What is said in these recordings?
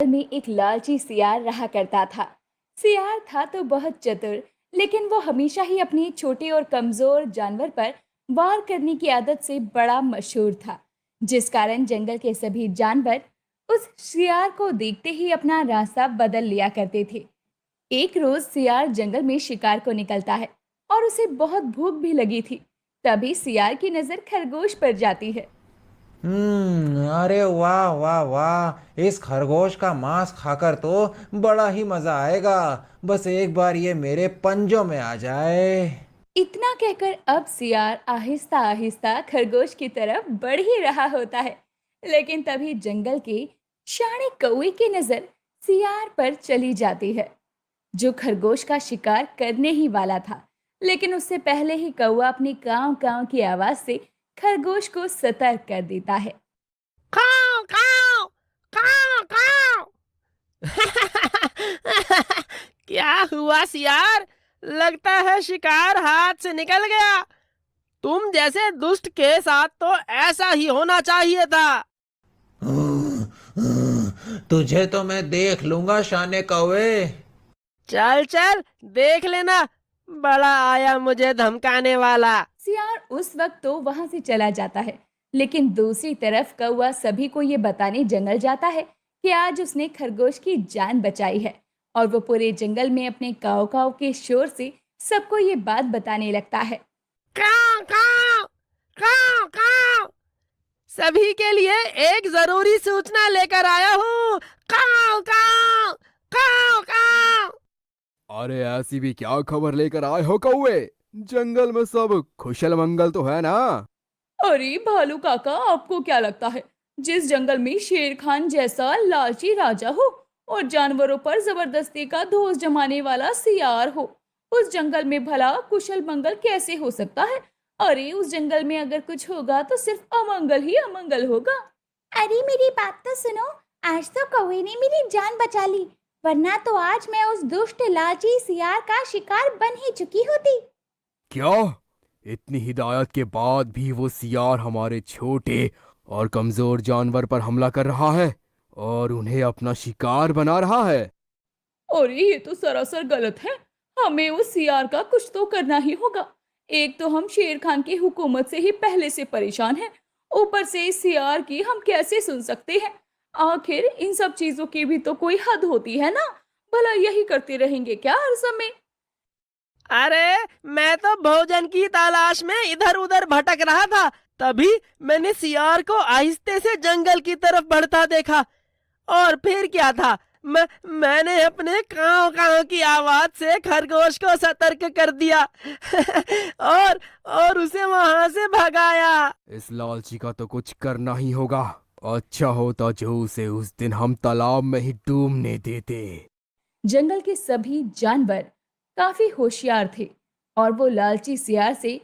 में एक लालची सियार रहा करता था। सियार था तो बहुत चतुर, लेकिन वो हमेशा ही अपने छोटे और कमजोर जानवर पर वार करने की आदत से बड़ा मशहूर था, जिस कारण जंगल के सभी जानवर उस सियार को देखते ही अपना रास्ता बदल लिया करते थे। एक रोज सियार जंगल में शिकार को निकलता है और उसे बहुत भूख भी लगी थी। तभी सियार की नजर खरगोश पर जाती है। अरे वाह वाह वाह, इस खरगोश का मांस खाकर तो बड़ा ही मजा आएगा। बस एक बार ये मेरे पंजों में आ जाए। इतना कहकर अब सियार आहिस्ता आहिस्ता खरगोश की तरफ बढ़ ही रहा होता है, लेकिन तभी जंगल के शाणे कौवे की नजर सियार पर चली जाती है, जो खरगोश का शिकार करने ही वाला था। लेकिन उससे पहले ही कौवा अपनी काव काव की आवाज से खरगोश को सतर्क कर देता है। काव काव काव काव। क्या हुआ सियार? लगता है शिकार हाथ से निकल गया। तुम जैसे दुष्ट के साथ तो ऐसा ही होना चाहिए था। तुझे तो मैं देख लूंगा शाने कौवे। चल चल देख लेना, बड़ा आया मुझे धमकाने वाला। सियार उस वक्त तो वहां से चला जाता है, लेकिन दूसरी तरफ कौवा सभी को ये बताने जंगल जाता है कि आज उसने खरगोश की जान बचाई है। और वो पूरे जंगल में अपने काव काव के शोर से सबको ये बात बताने लगता है। काव काव काव काव। सभी के लिए एक जरूरी सूचना लेकर आया हूँ। काव काव काव काव। अरे ऐसी भी क्या खबर लेकर आए हो कौवे? जंगल में सब कुशल मंगल तो है ना? अरे भालू काका, आपको क्या लगता है, जिस जंगल में शेर खान जैसा लालची राजा हो और जानवरों पर जबरदस्ती का धोस जमाने वाला सियार हो, उस जंगल में भला कुशल मंगल कैसे हो सकता है? अरे उस जंगल में अगर कुछ होगा तो सिर्फ अमंगल ही अमंगल होगा। अरे मेरी बात तो सुनो, आज तो कौवे ने मेरी जान बचा ली, वरना तो आज मैं उस दुष्ट लालची सियार का शिकार बन ही चुकी होती। क्या? इतनी हिदायत के बाद भी वो सियार हमारे छोटे और कमजोर जानवर पर हमला कर रहा है और उन्हें अपना शिकार बना रहा है। अरे ये तो सरासर गलत है। हमें उस सियार का कुछ तो करना ही होगा। एक तो हम शेर खान की हुकूमत से ही पहले से परेशान हैं, ऊपर से इस सियार की हम कैसे सुन सकते हैं? आखिर इन सब चीजों की भी तो कोई हद होती है ना। भला यही करते रहेंगे क्या हर समय? अरे मैं तो भोजन की तलाश में इधर उधर भटक रहा था, तभी मैंने सियार को आहिस्ते से जंगल की तरफ बढ़ता देखा। और फिर क्या था, मैंने अपने काव काव की आवाज से खरगोश को सतर्क कर दिया। और उसे वहां से भगाया। इस लालची का तो कुछ करना ही होगा। अच्छा होता जो उसे उस दिन हम तालाब में ही डूबने देते। जंगल के सभी जानवर काफी होशियार थे और वो लालची सियार से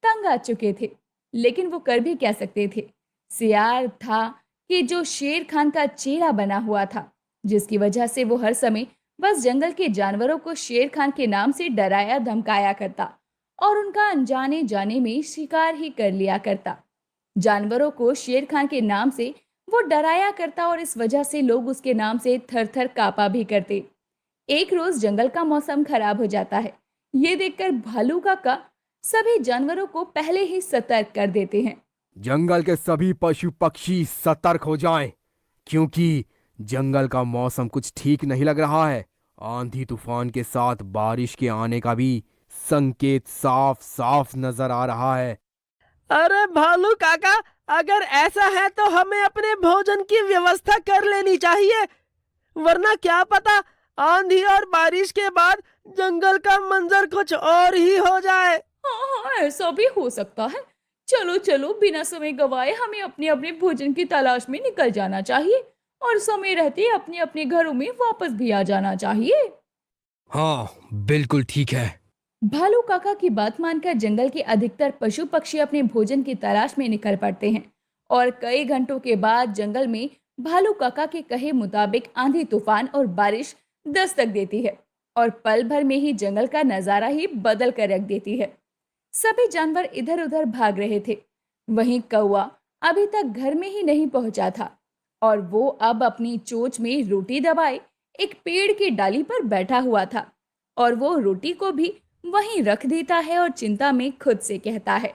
तंग आ चुके थे, लेकिन वो कर भी क्या सकते थे? सियार था कि जो शेर खान का चेहरा बना हुआ था, जिसकी वजह से वो हर समय बस जंगल के जानवरों को शेर खान के नाम से डराया धमकाया करता और उनका अनजाने जाने में शिकार ही कर लिया करता। जानवरों को शेर खान के नाम से वो डराया करता और इस वजह से लोग उसके नाम से थर थर कांपा भी करते। एक रोज जंगल का मौसम खराब हो जाता है। ये देखकर भालू काका सभी जानवरों को पहले ही सतर्क कर देते हैं। जंगल के सभी पशु पक्षी सतर्क हो जाएं, क्योंकि जंगल का मौसम कुछ ठीक नहीं लग रहा है। आंधी तूफान के साथ बारिश के आने का भी संकेत साफ साफ नजर आ रहा है। अरे भालू काका, अगर ऐसा है तो हमें अपने भोजन की व्यवस्था कर लेनी चाहिए, वरना क्या पता आंधी और बारिश के बाद जंगल का मंजर कुछ और ही हो जाए। हाँ हाँ, ऐसा भी हो सकता है। चलो चलो, बिना समय गवाए हमें अपने अपने भोजन की तलाश में निकल जाना चाहिए और समय रहते अपने अपने घरों में वापस भी आ जाना चाहिए। हाँ, बिल्कुल ठीक है। भालू काका की बात मानकर जंगल के अधिकतर पशु पक्षी अपने भोजन की तलाश में निकल पड़ते हैं और कई घंटों के बाद जंगल में भालू काका के कहे मुताबिक आंधी तूफान और बारिश दस्तक देती है और पल भर में ही जंगल का नजारा ही बदल कर रख देती है। सभी जानवर इधर उधर भाग रहे थे। वहीं कौवा अभी तक घर में ही नहीं पहुंचा था और वो अब अपनी चोंच में रोटी दबाए एक पेड़ की डाली पर बैठा हुआ था और वो रोटी को भी वहीं रख देता है और चिंता में खुद से कहता है,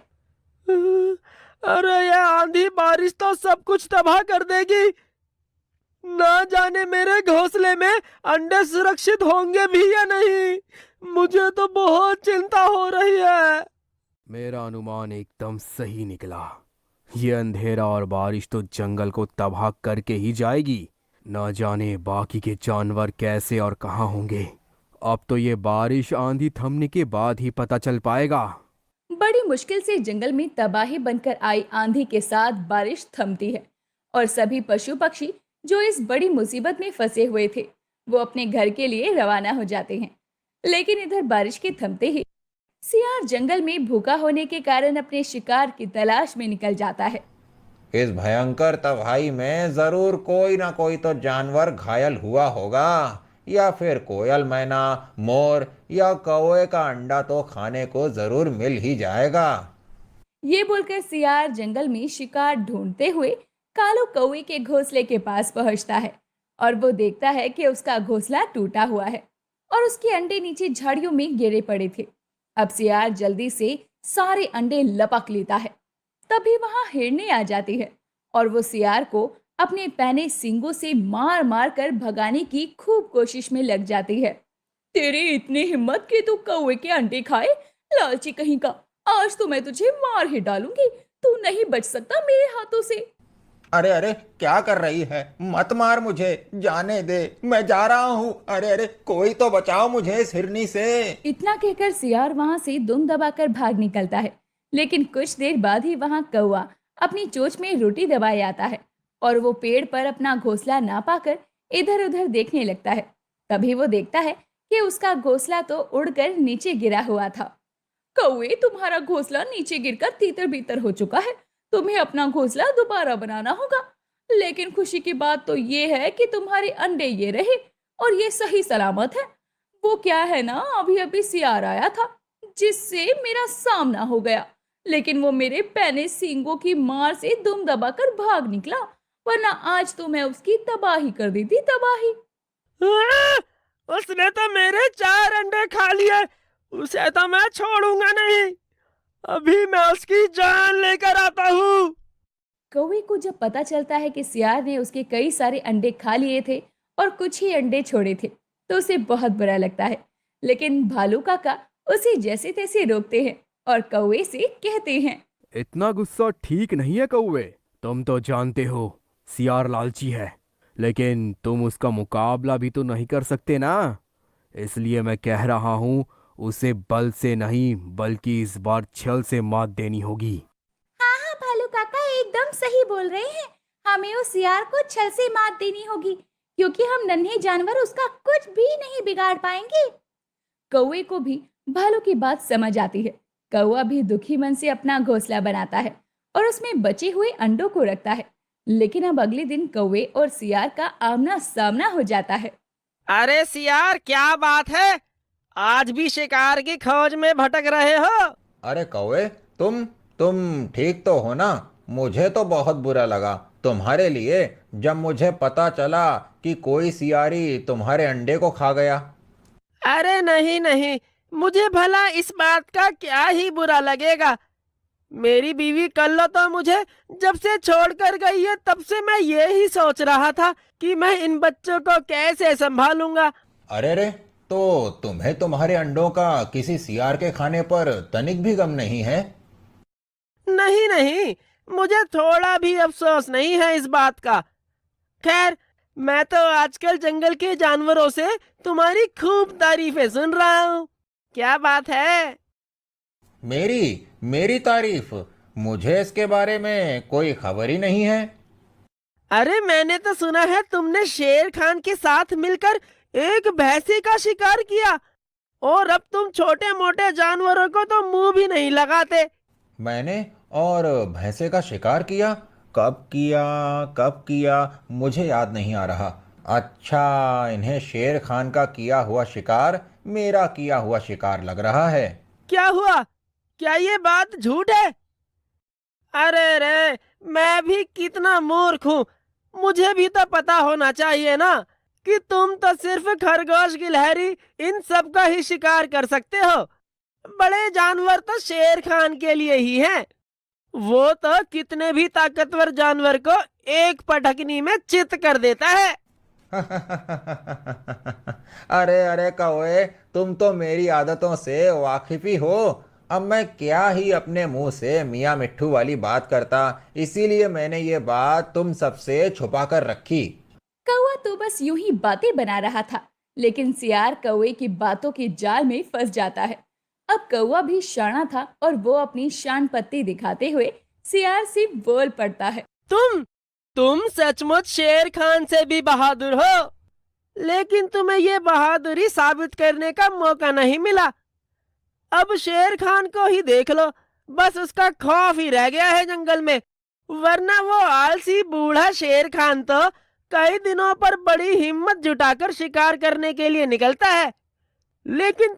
अरे ये आंधी बारिश तो सब कुछ तबाह कर देगी। ना जाने मेरे घोंसले में अंडे सुरक्षित होंगे भी या नहीं। मुझे तो बहुत चिंता हो रही है। मेरा अनुमान एकदम सही निकला। ये अंधेरा और बारिश तो जंगल को तबाह करके ही जाएगी। ना जाने बाकी के जानवर कैसे और कहाँ होंगे। अब तो ये बारिश आंधी थमने के बाद ही पता चल पाएगा। बड़ी मुश्किल से जंगल में तबाही बनकर आई आंधी के साथ बारिश थमती है और सभी पशु पक्षी जो इस बड़ी मुसीबत में फंसे हुए थे वो अपने घर के लिए रवाना हो जाते हैं। लेकिन इधर बारिश के थमते ही सियार जंगल में भूखा होने के कारण अपने शिकार की तलाश में निकल जाता है। इस भयंकर तबाही में जरूर कोई ना कोई तो जानवर घायल हुआ होगा, या फिर कोयल मैना, मोर या कौवे का अंडा तो खाने को जरूर मिल ही जाएगा। ये बोलकर सियार जंगल में शिकार ढूंढते हुए कालू कौवे के घोंसले के पास पहुंचता है और वो देखता है कि उसका घोंसला टूटा हुआ है और उसके अंडे नीचे झाड़ियों में गिरे पड़े थे। अब सियार जल्दी से सारे अंडे लपक लेता है। तभी वहां हिरने आ जाती है और वो सियार को अपने पैने सींगों से मार मार कर भगाने की खूब कोशिश में लग जाती है। तेरी इतनी हिम्मत कि तू कौवे के अंडे खाए, लालची कहीं का। आज तो मैं तुझे मार ही डालूंगी। तू नहीं बच सकता मेरे हाथों से। अरे अरे, क्या कर रही है? मत मार मुझे, जाने दे, मैं जा रहा हूँ। अरे अरे, कोई तो बचाओ मुझे इस हिरनी से। इतना कहकर सियार वहां से दुम दबाकर भाग निकलता है। लेकिन कुछ देर बाद ही वहां कौवा अपनी चोंच में रोटी दबाए आता है और वो पेड़ पर अपना घोंसला ना पाकर इधर उधर देखने लगता है। तभी वो देखता है कि उसका घोंसला तो उड़कर नीचे गिरा हुआ था। कौवे, तुम्हारा घोंसला नीचे गिरकर तीतर बीतर हो चुका है। तुम्हें अपना घोंसला दोबारा बनाना होगा। लेकिन खुशी की बात तो ये है कि तुम्हारे अंडे ये रहे और ये सही सलामत है। वो क्या है ना, अभी अभी सियार आया था जिससे मेरा सामना हो गया, लेकिन वो मेरे पैने सींगों की मार से दुम दबाकर भाग निकला, वरना आज तो मैं उसकी तबाही कर दी थी, तबाही। उसने तो मेरे 4 अंडे खा लिए। उसे तो मैं छोड़ूंगा नहीं। अभी मैं उसकी जान लेकर आता हूँ। कौवे को जब पता चलता है कि सियार ने उसके कई सारे अंडे खा लिए थे और कुछ ही अंडे छोड़े थे तो उसे बहुत बुरा लगता है। लेकिन भालू काका उसे जैसे तैसे रोकते हैं और कौवे से कहते हैं, इतना गुस्सा ठीक नहीं है कौवे। तुम तो जानते हो सियार लालची है, लेकिन तुम उसका मुकाबला भी तो नहीं कर सकते ना। इसलिए मैं कह रहा हूँ उसे बल से नहीं बल्कि इस बार छल से मात देनी होगी। हाँ हाँ भालू काका एकदम सही बोल रहे हैं। हमें उस सियार को छल से मात देनी होगी क्योंकि हम नन्हे जानवर उसका कुछ भी नहीं बिगाड़ पाएंगे। कौवे को भी भालू की बात समझ आती है। कौवा भी दुखी मन से अपना घोंसला बनाता है और उसमें बचे हुए अंडों को रखता है। लेकिन अब अगले दिन कौवे और सियार का आमना सामना हो जाता है। अरे सियार, क्या बात है? आज भी शिकार की खोज में भटक रहे हो? अरे कौवे, तुम ठीक तो हो ना? मुझे तो बहुत बुरा लगा तुम्हारे लिए जब मुझे पता चला कि कोई सियारी तुम्हारे अंडे को खा गया। अरे नहीं नहीं, मुझे भला इस बात का क्या ही बुरा लगेगा। मेरी बीवी कल्लो तो मुझे जब से छोड़कर गई है तब से मैं ये ही सोच रहा था कि मैं इन बच्चों को कैसे संभालूंगा। अरे रे, तो तुम्हें तुम्हारे अंडों का किसी सियार के खाने पर तनिक भी गम नहीं है? नहीं नहीं, मुझे थोड़ा भी अफसोस नहीं है इस बात का। खैर, मैं तो आजकल जंगल के जानवरों से तुम्हारी खूब तारीफें सुन रहा हूँ। क्या बात है? मेरी तारीफ? मुझे इसके बारे में कोई खबर ही नहीं है। अरे मैंने तो सुना है तुमने शेर खान के साथ मिलकर एक भैंसे का शिकार किया और अब तुम छोटे मोटे जानवरों को तो मुंह भी नहीं लगाते। मैंने और भैंसे का शिकार किया? कब किया मुझे याद नहीं आ रहा। अच्छा, इन्हें शेर खान का किया हुआ शिकार मेरा किया हुआ शिकार लग रहा है। क्या हुआ? क्या ये बात झूठ है? अरे रे, मैं भी कितना मूर्ख हूँ। मुझे भी तो पता होना चाहिए ना कि तुम तो सिर्फ खरगोश, गिलहरी इन सब का ही शिकार कर सकते हो। बड़े जानवर तो शेर खान के लिए ही हैं। वो तो कितने भी ताकतवर जानवर को एक पटकनी में चित कर देता है। अरे अरे कौवे, तुम तो मेरी आदतों से वाकिफ ही हो। अब मैं क्या ही अपने मुंह से मियाँ मिट्ठू वाली बात करता, इसीलिए मैंने ये बात तुम सबसे छुपा कर रखी। कौवा तो बस यूं ही बातें बना रहा था, लेकिन सियार कौवे की बातों के जाल में फंस जाता है। अब कौवा भी शाना था और वो अपनी शान पत्ती दिखाते हुए सियार से बोल पड़ता है। तुम सचमुच शेर खान से भी बहादुर हो, लेकिन तुम्हें ये बहादुरी साबित करने का मौका नहीं मिला। अब शेर खान को ही देख लो, बस उसका खौफ ही रह गया है जंगल में। वरना वो आलसी बूढ़ा शेर खान तो कई दिनों पर बड़ी हिम्मत जुटाकर शिकार करने के लिए निकलता है। लेकिन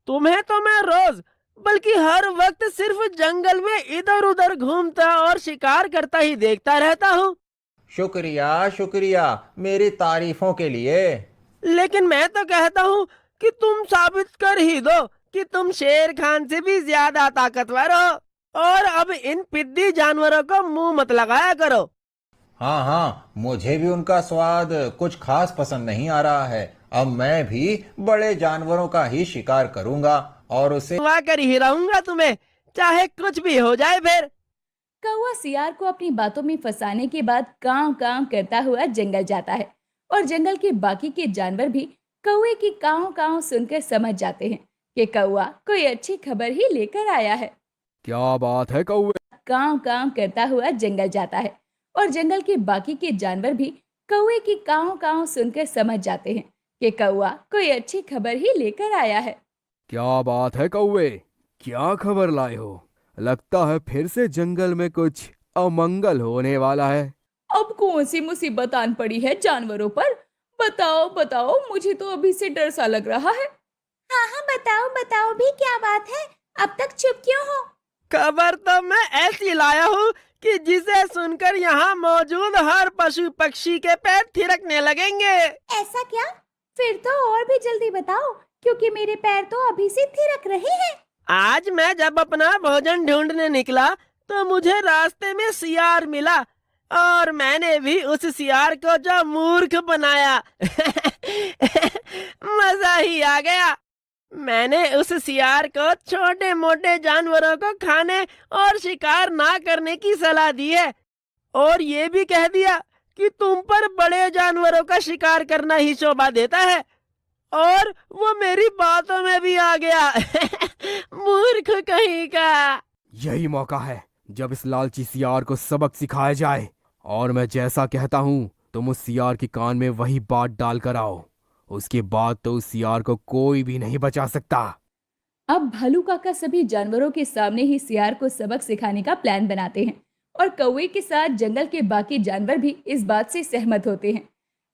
तुम्हें तो मैं रोज, बल्कि हर वक्त सिर्फ जंगल में इधर उधर घूमता और शिकार करता ही देखता रहता हूँ। शुक्रिया शुक्रिया मेरी तारीफों के लिए। लेकिन मैं तो कहता हूँ कि तुम साबित कर ही दो कि तुम शेर खान से भी ज्यादा ताकतवर हो, और अब इन पिद्दी जानवरों को मुंह मत लगाया करो। हाँ हाँ, मुझे भी उनका स्वाद कुछ खास पसंद नहीं आ रहा है। अब मैं भी बड़े जानवरों का ही शिकार करूंगा और उसे दुआ कर ही रहूंगा तुम्हें, चाहे कुछ भी हो जाए। फिर कौवा सियार को अपनी बातों में फंसाने के बाद कांव कांव करता हुआ जंगल जाता है और जंगल के बाकी के जानवर भी कौवे की कांव कांव सुनकर समझ जाते हैं कि कौवा कोई अच्छी खबर ही लेकर आया है। क्या बात है कौवे? कांव कांव करता हुआ जंगल जाता है और जंगल के बाकी के जानवर भी कौवे की कांव कांव सुनकर समझ जाते हैं कि कौवा कोई अच्छी खबर ही लेकर आया है। क्या बात है कौवे? क्या खबर लाए हो? लगता है फिर से जंगल में कुछ अमंगल होने वाला है। अब कौन सी मुसीबत आन पड़ी है जानवरों पर? बताओ बताओ, मुझे तो अभी से डर सा लग रहा है। हाँ हाँ, बताओ बताओ भी, क्या बात है? अब तक चुप क्यों हो? खबर तो मैं ऐसी लाया हूँ कि जिसे सुनकर यहाँ मौजूद हर पशु पक्षी के पैर थिरकने लगेंगे। ऐसा क्या? फिर तो और भी जल्दी बताओ, क्योंकि मेरे पैर तो अभी से थिरक रहे हैं। आज मैं जब अपना भोजन ढूंढने निकला तो मुझे रास्ते में सियार मिला, और मैंने भी उस सियार को जो मूर्ख बनाया। मजा ही आ गया। मैंने उस सियार को छोटे मोटे जानवरों को खाने और शिकार ना करने की सलाह दी है, और ये भी कह दिया कि तुम पर बड़े जानवरों का शिकार करना ही शोभा देता है, और वो मेरी बातों में भी आ गया। मूर्ख कहीं का। यही मौका है जब इस लालची सियार को सबक सिखाया जाए, और मैं जैसा कहता हूँ तुम उस सियार के कान में वही बात डाल कर आओ। उसके बाद तो उस सियार को कोई भी नहीं बचा सकता। अब भालू काका सभी जानवरों के सामने ही सियार को सबक सिखाने का प्लान बनाते हैं और कौवे के साथ जंगल के बाकी जानवर भी इस बात से सहमत होते हैं।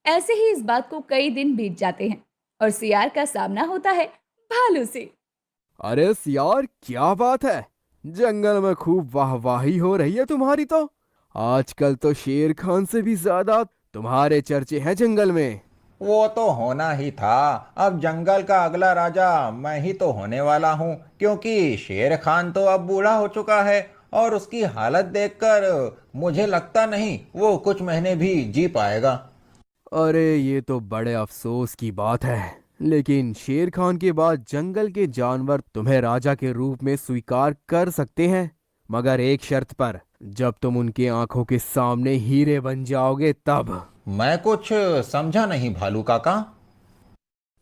ऐसे ही इस बात को कई दिन बीत जाते हैं और सियार का सामना होता है भालू से। अरे सियार, क्या बात है? जंगल में खूब वाहवाही हो रही है तुम्हारी तो। आजकल तो शेर खान से भी ज्यादा तुम्हारे चर्चे हैं जंगल में। वो तो होना ही था। अब जंगल का अगला राजा मैं ही तो होने वाला हूँ, क्योंकि शेर खान तो अब बूढ़ा हो चुका है और उसकी हालत देखकर मुझे लगता नहीं वो कुछ महीने भी जी पाएगा। अरे ये तो बड़े अफसोस की बात है, लेकिन शेर खान के बाद जंगल के जानवर तुम्हें राजा के रूप में स्वीकार कर सकते हैं, मगर एक शर्त पर, जब तुम उनके आंखों के सामने हीरे बन जाओगे तब। मैं कुछ समझा नहीं भालू काका।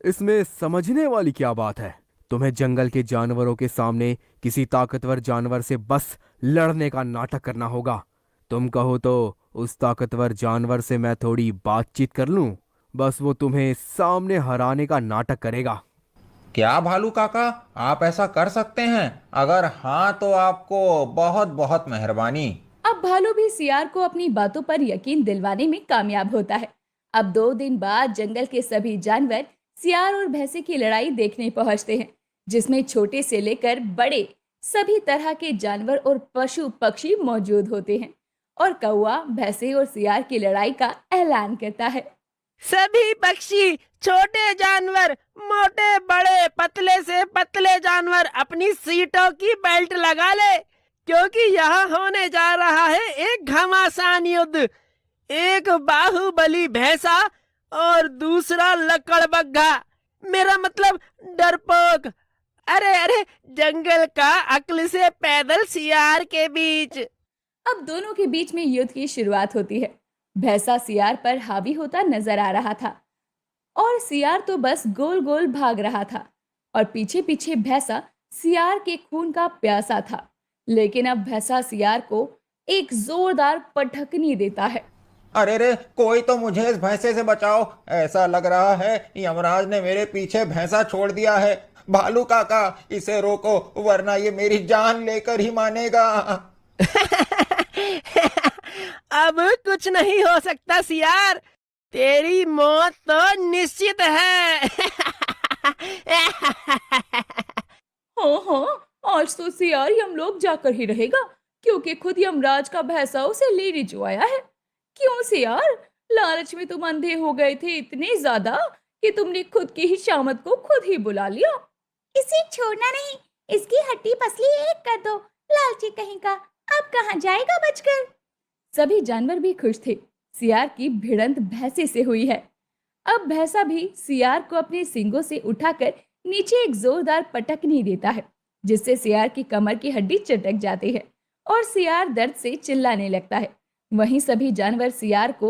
इसमें समझने वाली क्या बात है? तुम्हें जंगल के जानवरों के सामने किसी ताकतवर जानवर से बस लड़ने का नाटक करना होगा। तुम कहो तो उस ताकतवर जानवर से मैं थोड़ी बातचीत कर लूं, बस वो तुम्हें सामने हराने का नाटक करेगा। क्या भालू काका, आप ऐसा कर सकते हैं? अगर हाँ तो आपको बहुत बहुत मेहरबानी। अब भालू भी सियार को अपनी बातों पर यकीन दिलवाने में कामयाब होता है। अब 2 दिन बाद जंगल के सभी जानवर सियार और भैंसे की लड़ाई देखने पहुंचते हैं, जिसमें छोटे से लेकर बड़े सभी तरह के जानवर और पशु पक्षी मौजूद होते हैं। और कौआ भैंसे और सियार की लड़ाई का ऐलान करता है। सभी पक्षी, छोटे जानवर, मोटे बड़े, पतले से पतले जानवर अपनी सीटों की बेल्ट लगा ले, क्योंकि यहाँ होने जा रहा है एक घमासान युद्ध। एक बाहुबली भैंसा और दूसरा लकड़बग्घा, मेरा मतलब डरपोक। अरे अरे, जंगल का अक्ल से पैदल सियार के बीच। अब दोनों के बीच में युद्ध की शुरुआत होती है। भैंसा सियार पर हावी होता नजर आ रहा था और सियार तो बस गोल गोल भाग रहा था और पीछे पीछे भैंसा सियार के खून का प्यासा था। लेकिन अब भैंसा सियार को एक जोरदार पटखनी देता है। अरे रे, कोई तो मुझे इस भैंसे से बचाओ। ऐसा लग रहा है यमराज ने मेरे पीछे भैंसा छोड़ दिया है। भालू काका, इसे रोको, वरना ये मेरी जान लेकर ही मानेगा। अब कुछ नहीं हो सकता सियार, तेरी मौत तो निश्चित है। हाँ, आज तो सियार यमलोक जाकर ही रहेगा, क्योंकि खुद यमराज का भैंसा उसे लेने जो आया है। क्यों सियार, लालच में तुम अंधे हो गए थे इतने ज्यादा कि तुमने खुद की ही शामत को खुद ही बुला लिया। इसे छोड़ना नहीं, इसकी हड्डी पसली एक कर दो, लालची कहीं का। अब कहाँ जाएगा बचकर। सभी जानवर भी खुश थे। सियार की भिड़ंत भैंसे से हुई है। अब भैंसा भी सियार को अपने सींगों से उठाकर नीचे एक जोरदार पटकनी देता है, जिससे सियार की कमर की हड्डी चटक जाती है और सियार दर्द से चिल्लाने लगता है। वहीं सभी जानवर सियार को